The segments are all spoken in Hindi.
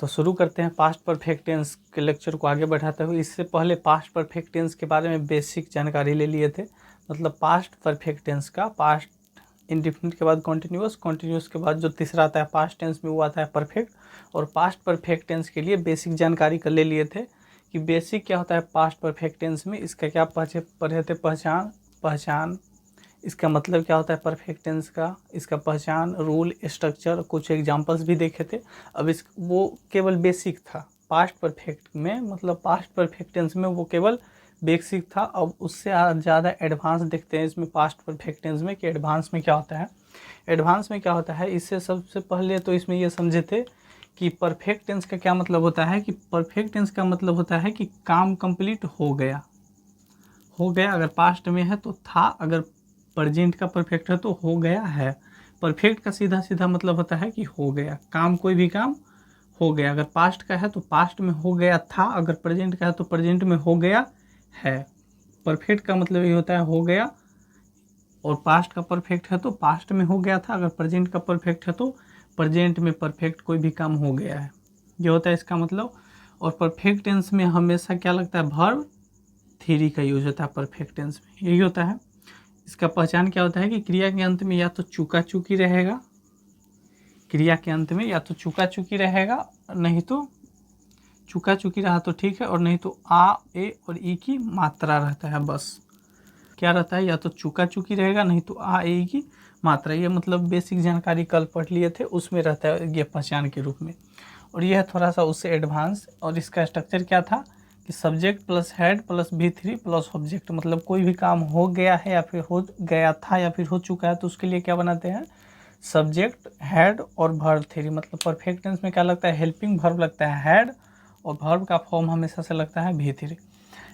तो शुरू करते हैं पास्ट परफेक्ट टेंस के लेक्चर को आगे बढ़ाते हुए। इससे पहले पास्ट परफेक्ट टेंस के बारे में बेसिक जानकारी ले लिए थे। मतलब पास्ट परफेक्ट टेंस का पास्ट इंडेफिनिट के बाद कॉन्टिन्यूस, कॉन्टिन्यूस के बाद जो तीसरा आता है पास्ट टेंस में वो आता है परफेक्ट। और पास्ट परफेक्ट टेंस के लिए बेसिक जानकारी कर ले लिए थे कि बेसिक क्या होता है पास्ट परफेक्ट टेंस में, इसका क्या पढ़े थे, पहचान, इसका मतलब क्या होता है परफेक्ट टेंस का, इसका पहचान, रूल, स्ट्रक्चर, कुछ एग्जांपल्स भी देखे थे। अब वो केवल बेसिक था पास्ट परफेक्ट में, मतलब पास्ट परफेक्ट टेंस में वो केवल बेसिक था। अब उससे ज़्यादा एडवांस देखते हैं इसमें पास्ट परफेक्ट टेंस में कि एडवांस में क्या होता है। एडवांस में क्या होता है, इससे सबसे पहले तो इसमें ये समझे थे कि परफेक्ट टेंस का क्या मतलब होता है। कि परफेक्ट टेंस का मतलब होता है कि काम कंप्लीट हो गया, अगर पास्ट में है तो था, अगर प्रेजेंट का परफेक्ट है तो हो गया है। परफेक्ट का सीधा सीधा मतलब होता है कि हो गया काम, कोई भी काम हो गया। अगर पास्ट का है तो पास्ट में हो गया था, अगर प्रेजेंट का है तो प्रेजेंट में हो गया है। परफेक्ट का मतलब ये होता है हो गया, और पास्ट का परफेक्ट है तो पास्ट में हो गया था, अगर प्रेजेंट का परफेक्ट है तो प्रेजेंट में परफेक्ट कोई भी काम हो गया है, ये होता है इसका मतलब। और परफेक्ट टेंस में हमेशा क्या लगता है, वर्ब थ्री का यूज होता है परफेक्ट टेंस में, यही होता है। इसका पहचान क्या होता है कि क्रिया के अंत में या तो चुका चुकी रहेगा, क्रिया के अंत में या तो चुका चुकी रहेगा, नहीं तो चुका चुकी रहा तो ठीक है, और नहीं तो आ, ए और ई की मात्रा रहता है। बस क्या रहता है, या तो चुका चुकी रहेगा, नहीं तो आ, ए, ई की मात्रा। ये मतलब बेसिक जानकारी कल पढ़ लिए थे, उसमें रहता है ये पहचान के रूप में। और यह है थोड़ा सा उससे एडवांस। और इसका स्ट्रक्चर क्या था कि subject plus head plus V3 plus object, मतलब कोई भी काम हो गया है या फिर हो गया था या फिर हो चुका है तो उसके लिए क्या बनाते हैं, सब्जेक्ट, हेड और वर्ब थ्री। मतलब परफेक्ट टेंस में क्या लगता है, हेल्पिंग वर्ब लगता है हेड, और वर्ब का फॉर्म हमेशा से लगता है V3।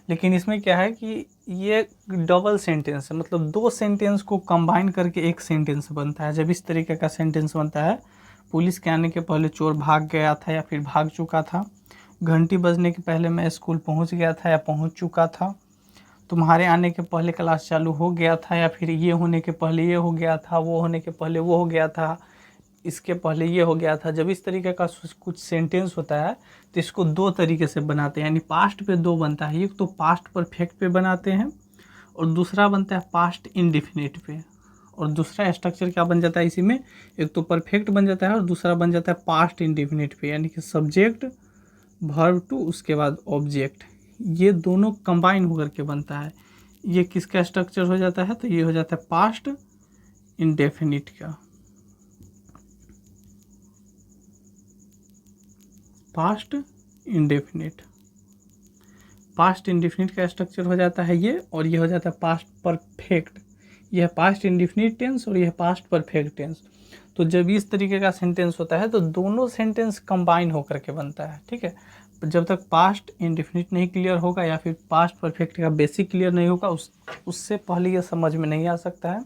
लेकिन इसमें क्या है कि ये डबल सेंटेंस है, मतलब दो सेंटेंस को कंबाइन करके एक सेंटेंस बनता है। जब इस तरीके का सेंटेंस बनता है, पुलिस के आने के पहले चोर भाग गया था या फिर भाग चुका था, घंटी बजने के पहले मैं स्कूल पहुंच गया था या पहुंच चुका था, तुम्हारे आने के पहले क्लास चालू हो गया था, या फिर ये होने के पहले ये हो गया था, वो होने के पहले वो हो गया था, इसके पहले ये हो गया था। जब इस तरीके का कुछ सेंटेंस होता है तो इसको दो तरीके से बनाते हैं, यानी पास्ट पे दो बनता है। एक तो पास्ट परफेक्ट पे बनाते हैं और दूसरा बनता है पास्ट इंडेफिनिट पे। और दूसरा स्ट्रक्चर क्या बन जाता है इसी में, एक तो परफेक्ट बन जाता है और दूसरा बन जाता है पास्ट इंडेफिनिट पे, यानी कि सब्जेक्ट, वर्ब टू, उसके बाद ऑब्जेक्ट, ये दोनों कंबाइन होकर के बनता है। ये किसका स्ट्रक्चर हो जाता है, तो ये हो जाता है पास्ट इंडेफिनिट का। पास्ट इंडेफिनिट, पास्ट इंडेफिनिट का स्ट्रक्चर हो जाता है ये, और ये हो जाता है पास्ट परफेक्ट। यह है पास्ट इंडेफिनिट टेंस और यह पास्ट परफेक्ट टेंस। तो जब इस तरीके का सेंटेंस होता है तो दोनों सेंटेंस कंबाइन होकर के बनता है, ठीक है। जब तक पास्ट इंडेफिनिट नहीं क्लियर होगा या फिर पास्ट परफेक्ट का बेसिक क्लियर नहीं होगा, उससे पहले ये समझ में नहीं आ सकता है।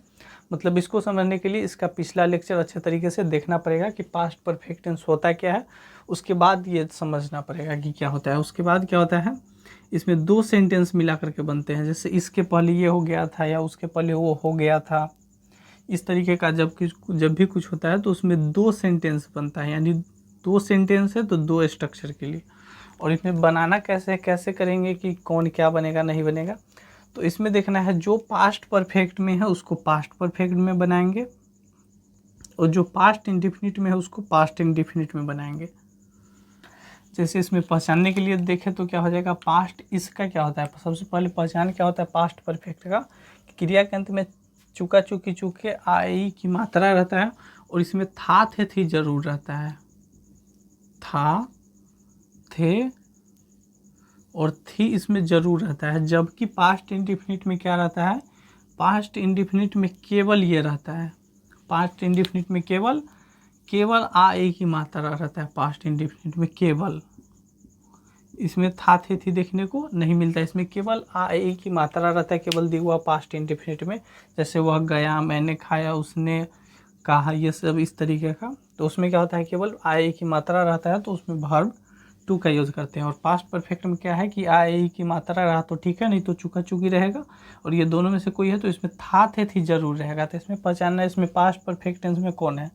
मतलब इसको समझने के लिए इसका पिछला लेक्चर अच्छे तरीके से देखना पड़ेगा कि पास्ट परफेक्ट टेंस होता क्या है, उसके बाद ये समझना पड़ेगा कि क्या होता है। उसके बाद क्या होता है, इसमें दो सेंटेंस मिला करके बनते हैं, जैसे इसके पहले ये हो गया था या उसके पहले वो हो गया था। इस तरीके का जब भी कुछ होता है तो उसमें दो सेंटेंस बनता है, यानी दो सेंटेंस है तो दो स्ट्रक्चर के लिए। और इसमें बनाना कैसे करेंगे कि कौन क्या बनेगा नहीं बनेगा, तो इसमें देखना है जो पास्ट परफेक्ट में है उसको पास्ट परफेक्ट में बनाएंगे, और जो पास्ट इंडेफिनिट में है उसको पास्ट इंडेफिनिट में बनाएंगे। जैसे इसमें पहचानने के लिए देखें तो क्या हो जाएगा, पास्ट इसका क्या होता है, सबसे पहले पहचान क्या होता है पास्ट परफेक्ट का, क्रिया के अंत में चुका चुकी चुके आई की मात्रा रहता है, और इसमें था थे थी जरूर रहता है, था थे और थी इसमें जरूर रहता है। जबकि पास्ट इंडेफिनिट में क्या रहता है, पास्ट इंडेफिनिट में केवल ये रहता है, पास्ट इंडेफिनिट में केवल आ ए की मात्रा रहता है। पास्ट इंडेफिनिट में केवल, इसमें था थे थी देखने को नहीं मिलता, इसमें केवल आ ए की मात्रा रहता है, केवल दिया हुआ पास्ट इंडेफिनिट में। जैसे वह गया, मैंने खाया, उसने कहा, ये सब इस तरीके का। तो उसमें क्या होता है, केवल आ ए की मात्रा रहता है, तो उसमें वर्ब टू का यूज़ करते हैं। और पास्ट परफेक्ट में क्या है कि आ ए की मात्रा रहा तो ठीक है, नहीं तो चुका चुकी रहेगा, और ये दोनों में से कोई है तो इसमें था थे थी जरूर रहेगा। तो इसमें पहचानना है इसमें पास्ट परफेक्ट टेंस में कौन है।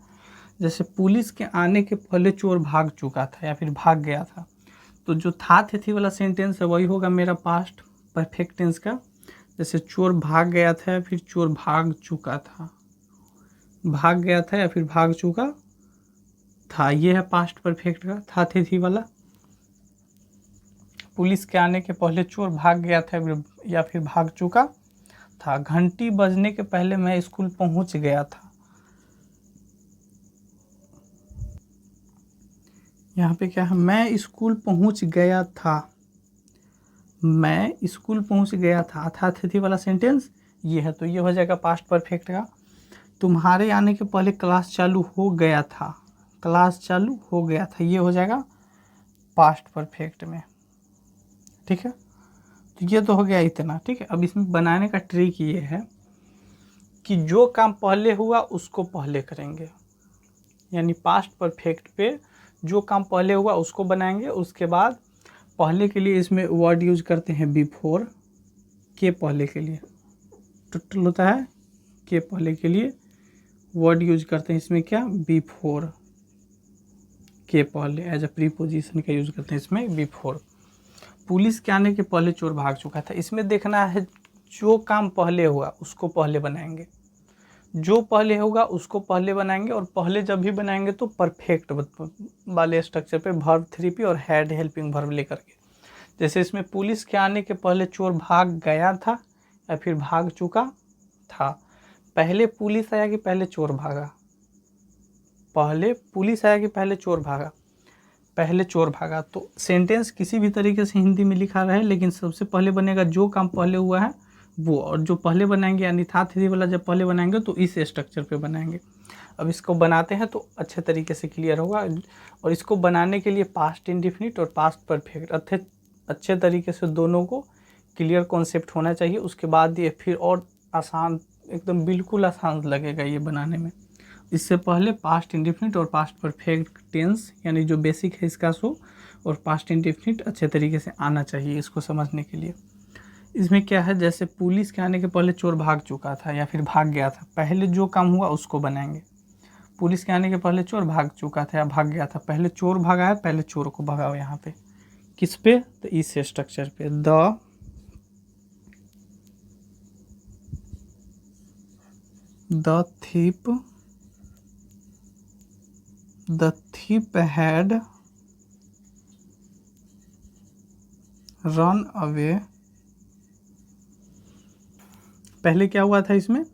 जैसे पुलिस के आने के पहले चोर भाग चुका था या फिर भाग गया था, तो जो था थे वाला सेंटेंस है वही होगा मेरा पास्ट परफेक्ट टेंस का। जैसे चोर भाग गया था या फिर चोर भाग चुका था, भाग गया था या फिर भाग चुका था, ये है पास्ट परफेक्ट का था थे वाला। पुलिस के आने के पहले चोर भाग गया था या फिर भाग चुका था। घंटी बजने के पहले मैं स्कूल पहुंच गया था। यहाँ पे क्या है, मैं स्कूल पहुंच गया था, मैं स्कूल पहुंच गया था अतिथि वाला सेंटेंस ये है, तो ये हो जाएगा पास्ट परफेक्ट का। तुम्हारे आने के पहले क्लास चालू हो गया था, क्लास चालू हो गया था, ये हो जाएगा पास्ट परफेक्ट में। ठीक है, तो ये तो हो गया इतना। ठीक है, अब इसमें बनाने का ट्रिक ये है कि जो काम पहले हुआ उसको पहले करेंगे, यानी पास्ट परफेक्ट पे जो काम पहले हुआ उसको बनाएंगे। उसके बाद पहले के लिए इसमें वर्ड यूज करते हैं बिफोर, के पहले के लिए टोटल होता है, के पहले के लिए वर्ड यूज करते हैं इसमें क्या, बिफोर, के पहले एज अ प्रीपोजिशन का यूज करते हैं इसमें बिफोर। पुलिस के आने के पहले चोर भाग चुका था, इसमें देखना है जो काम पहले हुआ उसको पहले बनाएंगे, जो पहले होगा उसको पहले बनाएंगे, और पहले जब भी बनाएंगे तो परफेक्ट वाले स्ट्रक्चर पे वर्ब 3P और हैड हेल्पिंग वर्ब लेकर के। जैसे इसमें पुलिस के आने के पहले चोर भाग गया था या फिर भाग चुका था। पहले पुलिस आया कि पहले चोर भागा, पहले पुलिस आया कि पहले चोर भागा, पहले चोर भागा। तो सेंटेंस किसी भी तरीके से हिंदी में लिखा रहे, लेकिन सबसे पहले बनेगा जो काम पहले हुआ है वो, और जो पहले बनाएंगे यानी था थ्री वाला जब पहले बनाएंगे तो इस स्ट्रक्चर पे बनाएंगे। अब इसको बनाते हैं तो अच्छे तरीके से क्लियर होगा। और इसको बनाने के लिए पास्ट इंडिफिनिट और पास्ट परफेक्ट अच्छे तरीके से दोनों को क्लियर कॉन्सेप्ट होना चाहिए। उसके बाद ये फिर और आसान, एकदम बिल्कुल आसान लगेगा ये बनाने में। इससे पहले पास्ट इंडिफिनिट और पास्ट परफेक्ट टेंस यानी जो बेसिक है इसका सो, और पास्ट इंडिफिनिट अच्छे तरीके से आना चाहिए इसको समझने के लिए। इसमें क्या है, जैसे पुलिस के आने के पहले चोर भाग चुका था या फिर भाग गया था, पहले जो काम हुआ उसको बनाएंगे। पुलिस के आने के पहले चोर भाग चुका था या भाग गया था, पहले चोर भागा है, पहले चोर को भगाओ। यहाँ पे किस पे, तो इस स्ट्रक्चर पे, the thief had run away। पहले क्या हुआ था इसमें,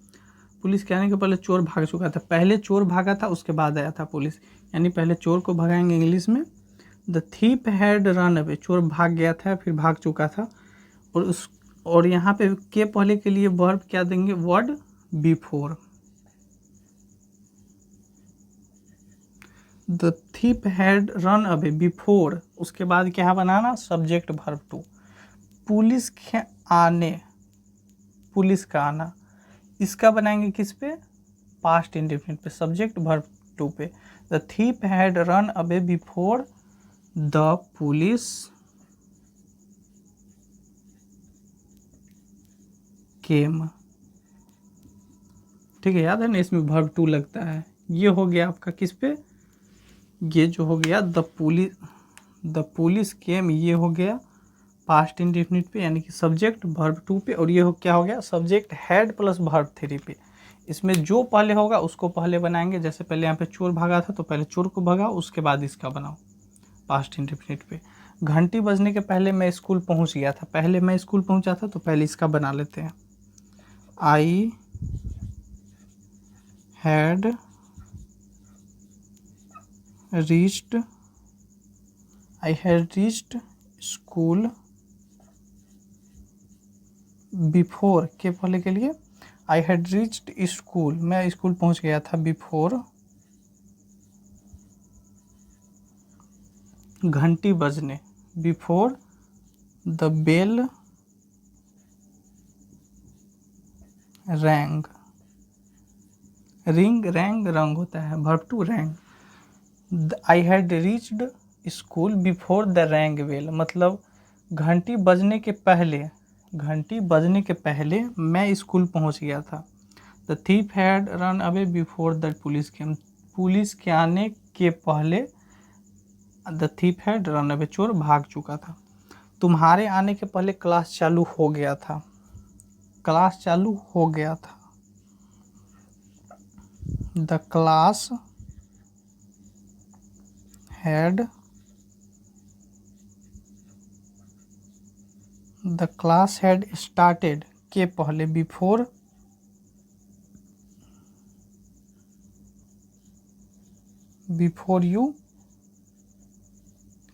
पुलिस के आने के पहले चोर भाग चुका था, पहले चोर भागा था उसके बाद आया था पुलिस, यानी पहले चोर को भगाएंगे इंग्लिश में। The thief had run away, चोर भाग गया था फिर भाग चुका था। और यहाँ पे के पहले के लिए वर्ब क्या देंगे, word before. The thief had run away before, उसके बाद क्या बनाना, सब्जेक्ट वर्ब टू। पुलिस के आने, पुलिस का आना, इसका बनाएंगे किस पे, पास्ट इंडेफिनिट पे, सब्जेक्ट वर्ब टू पे। The thief had run away before the police केम। ठीक है, याद है ना, इसमें वर्ब टू लगता है। ये हो गया आपका किस पे, ये जो हो गया द पुलिस केम, ये हो गया पास्ट इंडेफिनिट पे यानी कि सब्जेक्ट वर्ब टू पे। और ये क्या हो गया, subject had plus verb three पे। इसमें जो पहले होगा उसको पहले बनाएंगे। जैसे पहले यहाँ पे चोर भागा था तो पहले चोर को भगाओ, उसके बाद इसका बनाओ पास्ट इंडेफिनिट पे। घंटी बजने के पहले मैं स्कूल पहुँच गया था, पहले मैं स्कूल पहुँचा था तो पहले इसका बना लेते हैं, I had reached school before, के पहले के लिए आई हैड रीच्ड स्कूल, मैं स्कूल पहुंच गया था बिफोर घंटी बजने, before the bell rang. Ring rang rung होता है, verb two rang. I had reached school before the rang bell, मतलब घंटी बजने के पहले, घंटी बजने के पहले मैं स्कूल पहुंच गया था। The thief had run away before the police came, police के आने के पहले the thief had run away, चोर भाग चुका था। तुम्हारे आने के पहले क्लास चालू हो गया था, क्लास चालू हो गया था। The class had, the class had started के पहले, बिफोर यू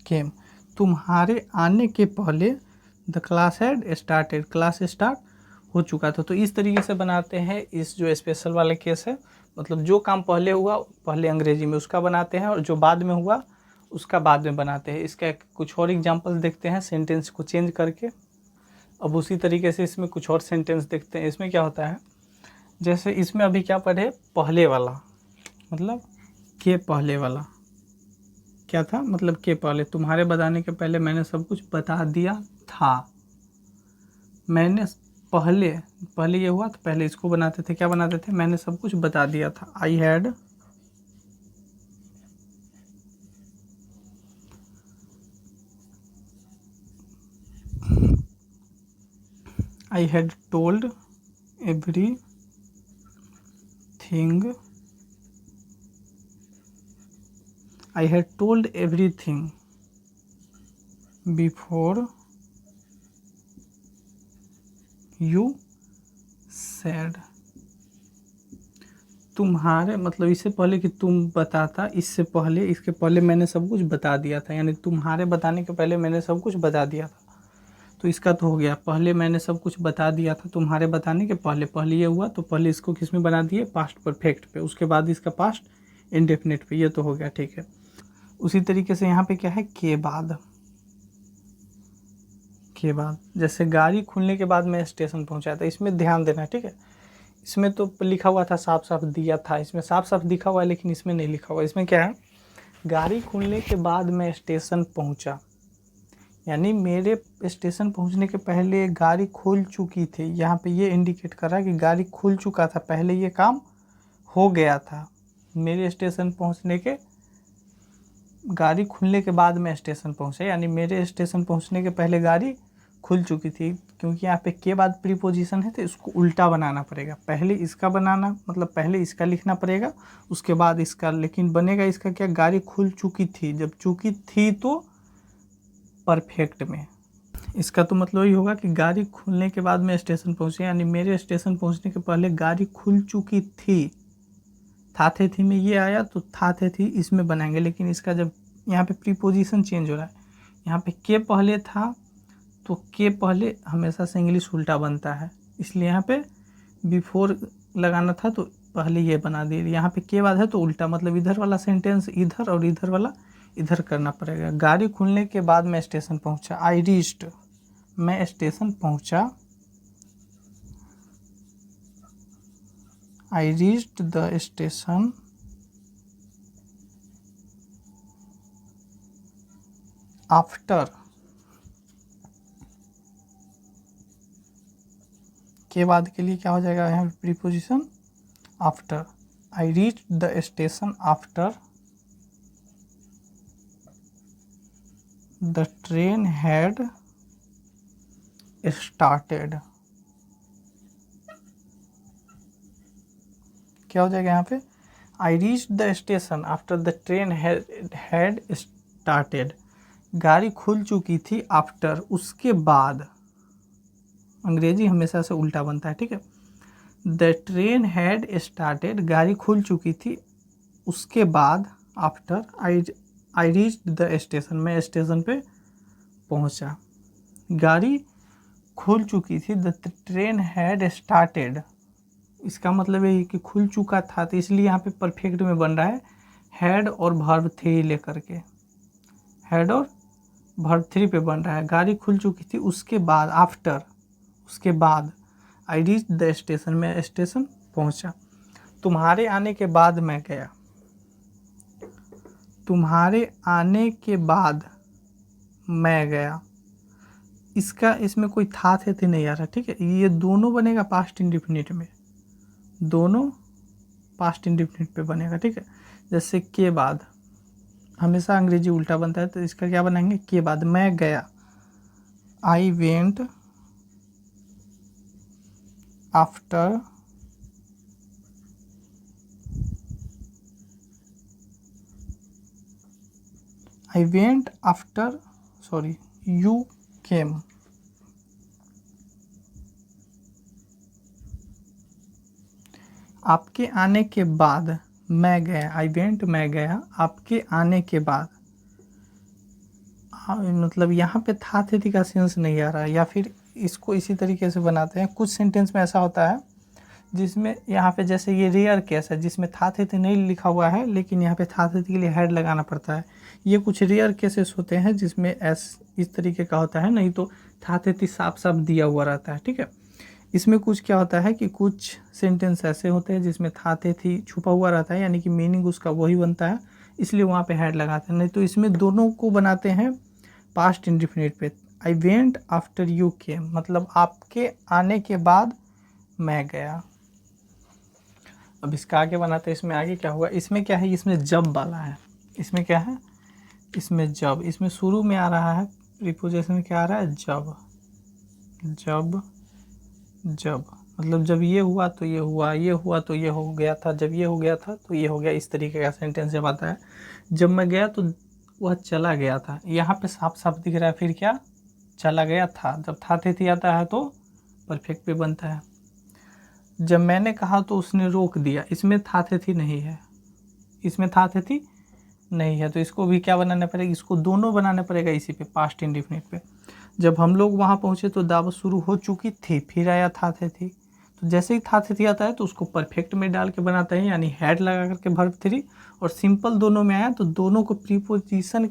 केम, तुम्हारे आने के पहले the class had started, class start हो चुका था। तो इस तरीके से बनाते हैं इस जो स्पेशल वाले केस है, मतलब जो काम पहले हुआ पहले अंग्रेजी में उसका बनाते हैं और जो बाद में हुआ उसका बाद में बनाते हैं। इसका कुछ और एग्जांपल्स देखते हैं सेंटेंस को चेंज करके। अब उसी तरीके से इसमें कुछ और सेंटेंस देखते हैं। इसमें क्या होता है, जैसे इसमें अभी क्या पढ़े, पहले वाला मतलब के पहले वाला क्या था, मतलब के पहले, तुम्हारे बताने के पहले मैंने सब कुछ बता दिया था। मैंने पहले ये हुआ तो पहले इसको बनाते थे, क्या बनाते थे, मैंने सब कुछ बता दिया था। I had told everything before you sad. तुम्हारे मतलब इससे पहले कि तुम बताता, इससे पहले, इसके पहले मैंने सब कुछ बता दिया था, यानी तुम्हारे बताने के पहले मैंने सब कुछ बता दिया था। तो इसका तो हो गया, पहले मैंने सब कुछ बता दिया था तुम्हारे बताने के पहले ये हुआ तो पहले इसको किस में बना दिए, पास्ट परफेक्ट पे, उसके बाद इसका पास्ट इंडेफिनिट पे, ये तो हो गया, ठीक है। उसी तरीके से यहाँ पे क्या है, के बाद, जैसे गाड़ी खुलने के बाद मैं स्टेशन पहुँचा था, इसमें ध्यान देना, ठीक है। इसमें तो लिखा हुआ था, साफ साफ दिया था, इसमें साफ साफ दिखा हुआ है, लेकिन इसमें नहीं लिखा हुआ। इसमें क्या है, गाड़ी खुलने के बाद मैं स्टेशन पहुंचा, यानी मेरे स्टेशन पहुंचने के पहले गाड़ी खुल चुकी थी। यहाँ पे ये इंडिकेट कर रहा है कि गाड़ी खुल चुका था, पहले ये काम हो गया था। मेरे स्टेशन पहुंचने के, गाड़ी खुलने के बाद मैं स्टेशन पहुंचा, यानी मेरे स्टेशन पहुंचने के पहले गाड़ी खुल चुकी थी। क्योंकि यहाँ पे के बाद प्रीपोजिशन है तो इसको उल्टा बनाना पड़ेगा, पहले इसका बनाना, मतलब पहले इसका लिखना पड़ेगा उसके बाद इसका, लेकिन बनेगा इसका क्या, गाड़ी खुल चुकी थी। जब चुकी थी तो परफेक्ट में, इसका तो मतलब ही होगा कि गाड़ी खुलने के बाद मैं स्टेशन पहुँचे, यानी मेरे स्टेशन पहुँचने के पहले गाड़ी खुल चुकी थी। था थे थी में ये आया तो था थे थी इसमें बनाएंगे, लेकिन इसका जब यहाँ पे प्रीपोजिशन चेंज हो रहा है, यहाँ पे के पहले था तो के पहले हमेशा से इंग्लिश उल्टा बनता है, इसलिए यहाँ पे बिफोर लगाना था तो पहले ये बना दिए। यहाँ पे के बाद है तो उल्टा, मतलब इधर वाला सेंटेंस इधर और इधर वाला इधर करना पड़ेगा। गाड़ी खुलने के बाद मैं स्टेशन पहुँचा, आई रीच्ड, मैं स्टेशन पहुँचा, I reached the station after, के बाद के लिए क्या हो जाएगा यहाँ preposition after. I reach the station after the train had started. क्या हो जाएगा यहाँ पे, I reach the station after the train had started, गाड़ी खुल चुकी थी, आफ्टर उसके बाद, अंग्रेजी हमेशा से उल्टा बनता है, ठीक है। द ट्रेन हैड स्टार्टेड, गाड़ी खुल चुकी थी, उसके बाद after I reach the station, मैं स्टेशन पे पहुंचा। गाड़ी खुल चुकी थी, द ट्रेन हैड स्टार्टेड, इसका मतलब है कि खुल चुका था, तो इसलिए यहाँ पे परफेक्ट में बन रहा है हैड और वर्ब थ्री लेकर के, हैड और वर्ब थ्री पे बन रहा है। गाड़ी खुल चुकी थी उसके बाद, आफ्टर उसके बाद, आई रीच द स्टेशन, मैं स्टेशन पहुँचा। तुम्हारे आने के बाद मैं गया, तुम्हारे आने के बाद मैं गया, इसका इसमें कोई था थे नहीं आ रहा, ठीक है। ये दोनों बनेगा पास्ट इंडेफिनिट में, दोनों पास्ट इंडेफिनिट पे बनेगा, ठीक है। जैसे के बाद, हमेशा अंग्रेजी उल्टा बनता है, तो इसका क्या बनाएंगे, के बाद। मैं गया, I went after you came. आपके आने के बाद मैं गया, आई वेंट मैं गया, आपके आने के बाद। मतलब यहाँ पे था थे का सेंस नहीं आ रहा है, या फिर इसको इसी तरीके से बनाते हैं। कुछ सेंटेंस में ऐसा होता है जिसमें यहाँ पे, जैसे ये रेयर केस है जिसमें था थे नहीं लिखा हुआ है, लेकिन यहाँ पे था थे के लिए हेड लगाना पड़ता है। ये कुछ रेयर केसेस होते हैं जिसमें इस तरीके का होता है, नहीं तो था थे साफ साफ दिया हुआ रहता है। ठीक है, इसमें कुछ क्या होता है कि कुछ सेंटेंस ऐसे होते हैं जिसमें था थे छुपा हुआ रहता है, यानी कि मीनिंग उसका वही बनता है, इसलिए वहाँ पे हेड लगाते हैं। नहीं तो इसमें दोनों को बनाते हैं पास्ट इंडेफिनिट पे। I went after you came, मतलब आपके आने के बाद मैं गया। अब इसका आगे बनाते हैं, इसमें आगे क्या हुआ, इसमें क्या है, इसमें जब वाला है। इसमें क्या है, इसमें जब, इसमें शुरू में आ रहा है प्रीपोजिशन में क्या आ रहा है, जब। जब जब मतलब जब ये हुआ तो ये हुआ, ये हुआ तो ये हो गया था, जब ये हो गया था तो ये हो गया, इस तरीके का सेंटेंस जब आता है। जब मैं गया तो वह चला गया था, यहाँ पे साफ साफ दिख रहा है, फिर क्या, चला गया था। जब था थे आता है तो परफेक्ट पे बनता है। जब मैंने कहा तो उसने रोक दिया, इसमें था थे नहीं है, इसमें था थे नहीं है, तो इसको भी क्या बनाना पड़ेगा, इसको दोनों बनाना पड़ेगा इसी पे, पास्ट इंडेफिनिट पे। जब हम लोग वहाँ पहुँचे तो दावत शुरू हो चुकी थी, फिर आया था थे, तो जैसे ही था थे आता है तो उसको परफेक्ट में डाल के बनाते हैं, यानी हेड लगा करके वर्ब थ्री। और सिंपल दोनों में आया तो दोनों को प्रीपोजिशन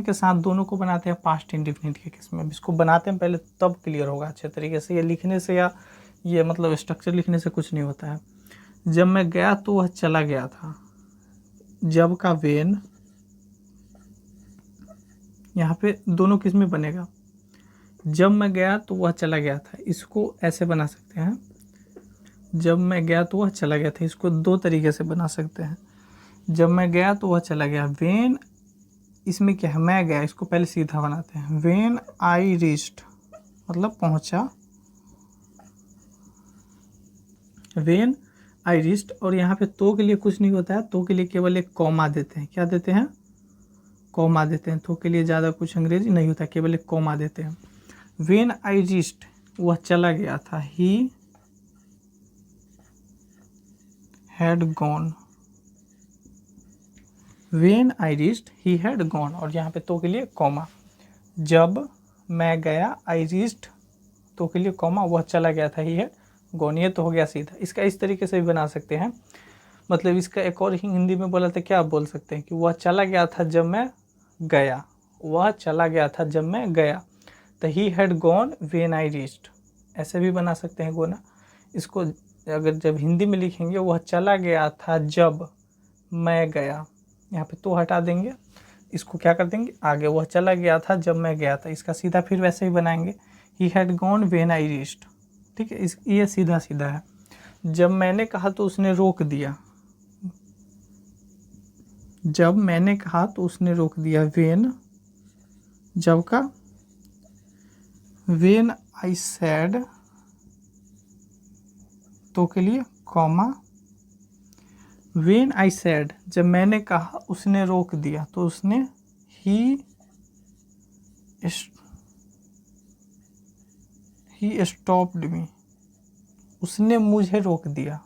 के साथ दोनों को बनाते हैं पास्ट इंडेफिनिट के केस में। इसको बनाते हैं पहले, तब क्लियर होगा अच्छे तरीके से। ये लिखने से या ये मतलब स्ट्रक्चर लिखने से कुछ नहीं होता है। जब मैं गया तो वह चला गया था, जब का वेन, यहाँ पे दोनों किस में बनेगा, जब मैं गया तो वह चला गया था, इसको ऐसे बना सकते हैं, जब मैं गया तो वह चला गया था। इसको दो तरीके से बना सकते हैं, जब मैं गया तो वह चला गया। वेन, इसमें क्या है, मैं गया, इसको पहले सीधा बनाते हैं। वेन आई रीच्ड मतलब पहुंचा, वेन आई रीच्ड। और यहाँ पे तो के लिए कुछ नहीं होता है, तो के लिए केवल एक कॉमा देते हैं। क्या देते हैं, कॉमा देते हैं। तो के लिए ज़्यादा कुछ अंग्रेजी नहीं होता, केवल एक कॉमा देते हैं। वेन आई रीच्ड, वह चला गया था, he had gone. When I reached he had gone, और यहाँ पे तो के लिए कॉमा। जब मैं गया, आई रीच्ड, तो के लिए कॉमा, वह चला गया था, ही हैड गॉन। ये तो हो गया सीधा। इसका इस तरीके से भी बना सकते हैं, मतलब इसका एक और हिंदी में बोला था, क्या बोल सकते हैं कि वह चला गया था जब मैं गया, वह चला गया था जब मैं गया, तो he had gone when I reached. ऐसे भी बना सकते हैं गोना। इसको अगर जब हिंदी में लिखेंगे, वह चला गया था जब मैं गया, यहाँ पे तो हटा देंगे, इसको क्या कर देंगे आगे, वह चला गया था जब मैं गया था। इसका सीधा फिर वैसे ही बनाएंगे, he had gone when I reached. ठीक है, ये सीधा सीधा है। जब मैंने कहा तो उसने रोक दिया, जब मैंने कहा तो उसने रोक दिया। वेन, जब का, वेन आई सैड, तो के लिए कॉमा। वेन आई सैड, जब मैंने कहा उसने रोक दिया, तो उसने ही स्टॉप्ड मी, उसने मुझे रोक दिया।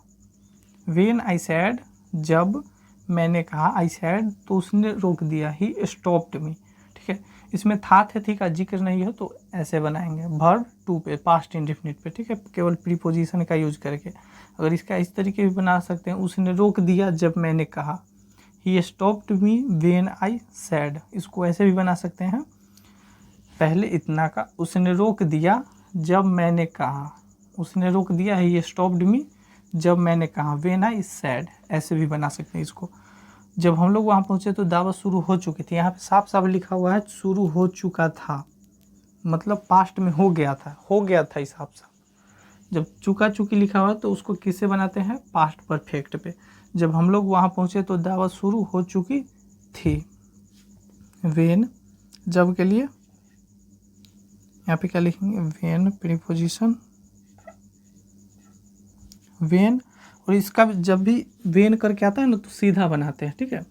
वेन आई सैड, जब मैंने कहा, आई सैड, तो उसने रोक दिया, ही स्टॉप्ड मी। ठीक है, इसमें था थे का जिक्र नहीं है तो ऐसे बनाएंगे, वर्ब टू पे, पास्ट इंडेफिनिट पे। ठीक है, केवल प्रीपोजिशन का यूज करके। अगर इसका इस तरीके भी बना सकते हैं, उसने रोक दिया जब मैंने कहा, ही stopped me when I sad. इसको ऐसे भी बना सकते हैं, पहले इतना का, उसने रोक दिया जब मैंने कहा, उसने रोक दिया, ही स्टॉप्ड मी जब मैंने कहा, वेन आई सैड। ऐसे भी बना सकते हैं इसको। जब हम लोग वहाँ पहुँचे तो दावत शुरू हो चुकी थी, यहाँ पे साफ साफ लिखा हुआ है शुरू हो चुका था, मतलब पास्ट में हो गया था, इस साफ साफ। जब चुका चुकी लिखा हुआ है तो उसको किससे बनाते हैं, पास्ट परफेक्ट पे। जब हम लोग वहाँ पहुँचे तो दावत शुरू हो चुकी थी। वेन जब के लिए यहाँ पे क्या लिखेंगे, वेन प्रीपोजिशन वेन, और इसका जब भी वेन करके आता है ना तो सीधा बनाते हैं, ठीक है।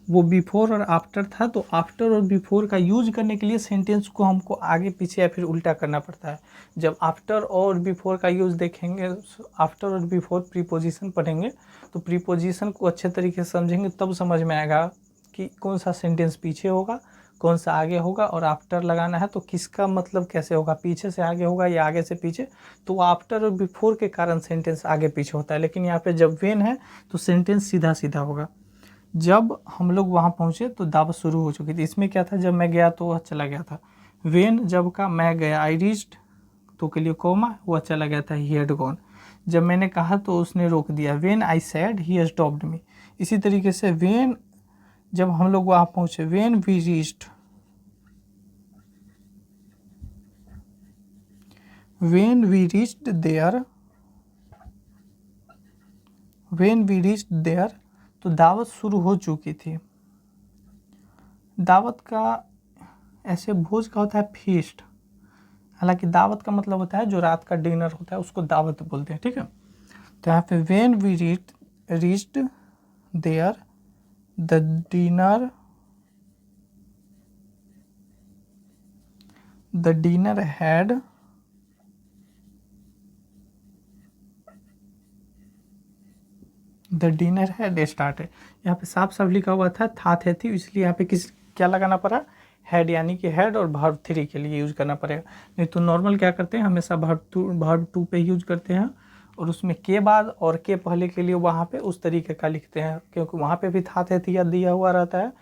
वो बिफोर और आफ्टर था, तो आफ्टर और बिफोर का यूज करने के लिए सेंटेंस को हमको आगे पीछे या फिर उल्टा करना पड़ता है। जब आफ्टर और बिफोर का यूज देखेंगे, आफ्टर और बिफोर प्रीपोजिशन पढ़ेंगे तो प्रीपोजिशन को अच्छे तरीके से समझेंगे, तब समझ में आएगा कि कौन सा सेंटेंस पीछे होगा, कौन सा आगे होगा, और आफ्टर लगाना है तो किसका मतलब कैसे होगा, पीछे से आगे होगा या आगे से पीछे। तो आफ्टर और बिफोर के कारण सेंटेंस आगे पीछे होता है, लेकिन यहाँ पे जब वेन है तो सेंटेंस सीधा सीधा होगा। जब हम लोग वहाँ पहुँचे तो दावत शुरू हो चुकी थी। इसमें क्या था, जब मैं गया तो वह चला गया था। वेन जब का मैं गया, आई रीच्ड तो के लिए कोमा, वह चला गया था, ही हैड गॉन। जब मैंने कहा तो उसने रोक दिया, when I said he stopped me. इसी तरीके से वेन जब हम लोग वहाँ पहुँचे, when we reached, when we reached there, when we reached there तो दावत शुरू हो चुकी थी। दावत का ऐसे भोज का होता है फीस्ट, हालांकि दावत का मतलब होता है जो रात का डिनर होता है उसको दावत बोलते हैं, ठीक है। तो यहाँ पे when we reached there the dinner had started. यहाँ पे साफ साफ लिखा हुआ था थी, इसलिए यहाँ पे क्या लगाना पड़ा, हैड, यानी कि हैड और वर्ब 3 के लिए यूज करना पड़ेगा। नहीं तो नॉर्मल क्या करते हैं, हमेशा वर्ब 2 पे यूज करते हैं, और उसमें के बाद और के पहले के लिए वहाँ पे उस तरीके का लिखते हैं, क्योंकि वहाँ पे भी थी या दिया हुआ रहता है,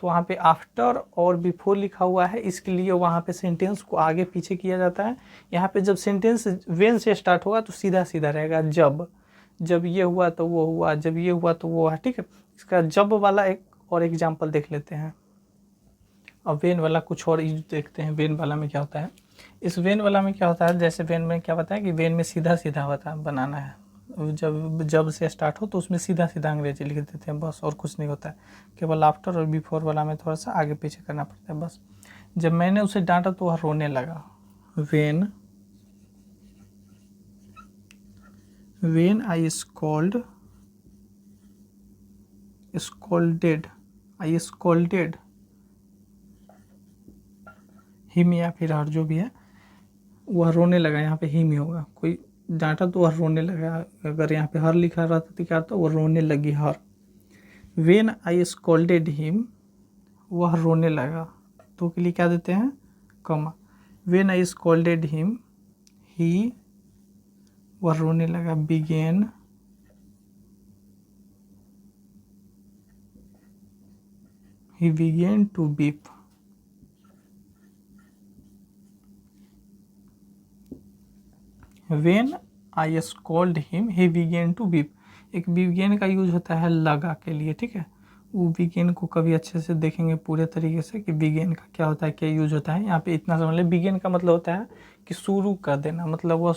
तो वहाँ पे आफ्टर और बिफोर लिखा हुआ है, इसके लिए वहाँ पे सेंटेंस को आगे पीछे किया जाता है। यहाँ पे जब सेंटेंस वेन से स्टार्ट होगा तो सीधा सीधा रहेगा, जब ये हुआ तो वो हुआ, जब ये हुआ तो वो है, ठीक है। इसका जब वाला एक और एग्जाम्पल देख लेते हैं। अब वेन वाला कुछ और यूज देखते हैं, वेन वाला में क्या होता है। इस वेन वाला में क्या होता है, जैसे वेन में क्या बताया कि वेन में सीधा सीधा होता है, बनाना है, जब से स्टार्ट हो तो उसमें सीधा सीधा अंग्रेजी लिख देते हैं, बस, और कुछ नहीं होता है। केवल आफ्टर और बिफोर वाला में थोड़ा सा आगे पीछे करना पड़ता है, बस। जब मैंने उसे डांटा तो वह रोने लगा, वेन आई स्कॉल्डेड हिम या फिर हर जो भी है, वह रोने लगा, यहाँ पे हिम ही होगा, कोई डांटा तो वह रोने लगा। अगर यहाँ पे हर लिखा रहता तो क्या होता, वह रोने लगी, हर। वेन आई स्कॉल्डेड हिम, वह रोने लगा, तो के लिए क्या देते हैं, कमा। वेन आई स्कॉल्डेड हिम, ही, वह रोने लगा, begin he began to weep। When I scolded him he began to weep। एक began का यूज होता है लगा के लिए, ठीक है। वो begin को कभी अच्छे से देखेंगे पूरे तरीके से कि begin का क्या होता है, क्या यूज होता है। यहाँ पे इतना समझ ले, begin का मतलब होता है कि शुरू कर देना, मतलब वह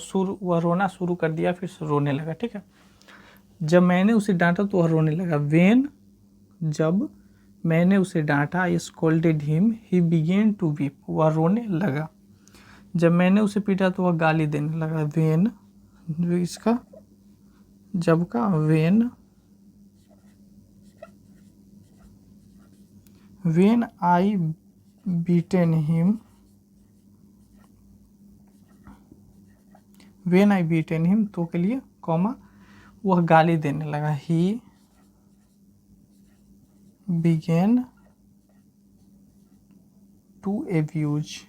रोना शुरू कर दिया, फिर रोने लगा, ठीक है। जब मैंने उसे डांटा तो वह रोने लगा, वेन जब मैंने उसे डांटा, I scolded him he began to weep, वह रोने लगा। जब मैंने उसे पीटा तो वह गाली देने लगा, वेन इसका जब का, when I beaten him, when I beaten him तो के लिए कॉमा, वह गाली देने लगा, he began to abuse.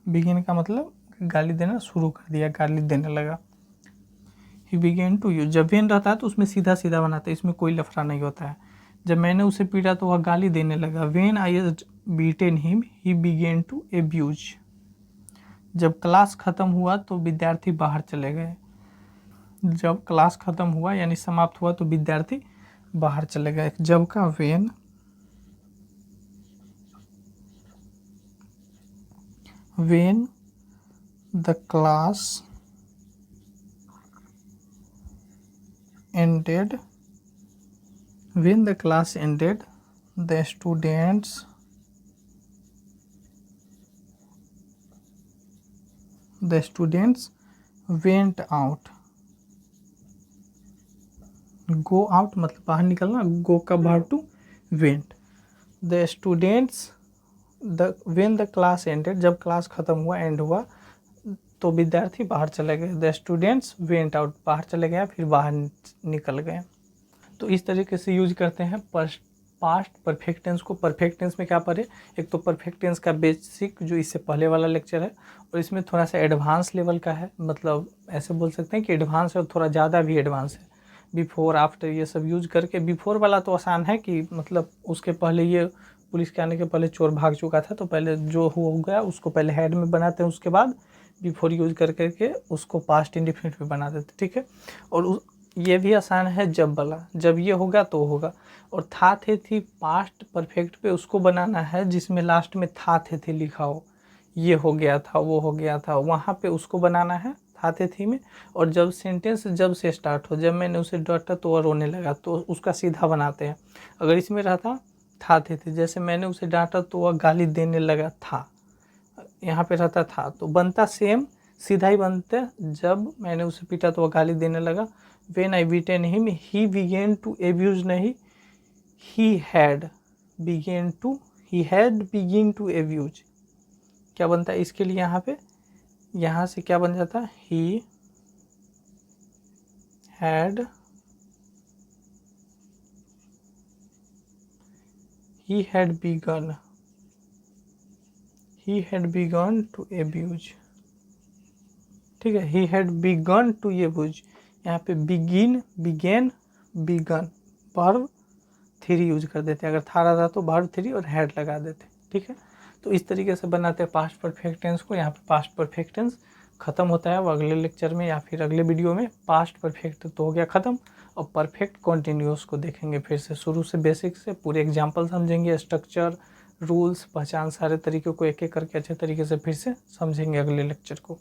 Begin का मतलब गाली देना शुरू कर दिया, गाली देने लगा। ही बिगेन टू यूज, जब वेन रहता है तो उसमें सीधा सीधा बनाता है, इसमें कोई लफड़ा नहीं होता है। जब मैंने उसे पीटा तो वह गाली देने लगा, when I beaten him he began to abuse. जब क्लास खत्म हुआ तो विद्यार्थी बाहर चले गए। जब क्लास खत्म हुआ यानी समाप्त हुआ तो विद्यार्थी बाहर चले गए। जब का, when the class ended, when the class ended, the students went out. Go out मतलब बाहर निकलना, go का verb to went. The students, when the class ended, जब क्लास ख़त्म हुआ, एंड हुआ, तो विद्यार्थी बाहर चले गए. द स्टूडेंट्स वेंट आउट, बाहर चले गए, फिर बाहर निकल गए. तो इस तरीके से यूज करते हैं पास्ट परफेक्ट टेंस को. परफेक्ट टेंस में क्या पढ़े, एक तो परफेक्ट टेंस का बेसिक जो इससे पहले वाला लेक्चर है, और इसमें थोड़ा सा एडवांस लेवल का है, मतलब ऐसे बोल सकते हैं कि एडवांस है और थोड़ा ज़्यादा भी एडवांस है. बिफोर आफ्टर ये सब यूज करके, बिफोर वाला तो आसान है कि मतलब उसके पहले ये पुलिस के आने के पहले चोर भाग चुका था, तो पहले जो हो गया उसको पहले हेड में बनाते हैं, उसके बाद बिफोर यूज करके उसको पास्ट इंडिफिनिट में बना देते. ठीक है. और ये भी आसान है जब वाला, जब ये होगा तो होगा. और था थे थी पास्ट परफेक्ट पे उसको बनाना है जिसमें लास्ट में था थे लिखा हो, ये हो गया था, वो हो गया था, वहाँ पे उसको बनाना है था थे थी में. और जब सेंटेंस जब से स्टार्ट हो, जब मैंने उसे डांटा तो वह रोने लगा, तो उसका सीधा बनाते हैं. अगर इसमें रहता था थे, जैसे मैंने उसे डांटा तो वह गाली देने लगा था, यहाँ पे रहता था, तो बनता सेम, सीधा ही बनता. जब मैंने उसे पीटा तो वह गाली देने लगा. When I beaten him, he began to abuse, नहीं, he had began to abuse. क्या बनता है इसके लिए, यहाँ पे, यहाँ से क्या बन जाता, he had begun to abuse. ठीक है. he had begun to abuse, यहाँ पे begin, began, begun, verb 3 use कर देते हैं. अगर था रहता तो वर्ब 3 और हैड लगा देते. ठीक है. तो इस तरीके से बनाते हैं पास्ट परफेक्ट टेंस को. यहाँ पे पास्ट परफेक्ट टेंस खत्म होता है. वो अगले लेक्चर में या फिर अगले वीडियो में पास्ट परफेक्ट तो हो गया ख़त्म, और परफेक्ट कॉन्टिन्यूअस को देखेंगे फिर से, शुरू से बेसिक से पूरे एग्जाम्पल समझेंगे, स्ट्रक्चर, रूल्स, पहचान, सारे तरीक़ों को एक एक करके अच्छे तरीके से फिर से समझेंगे अगले लेक्चर को.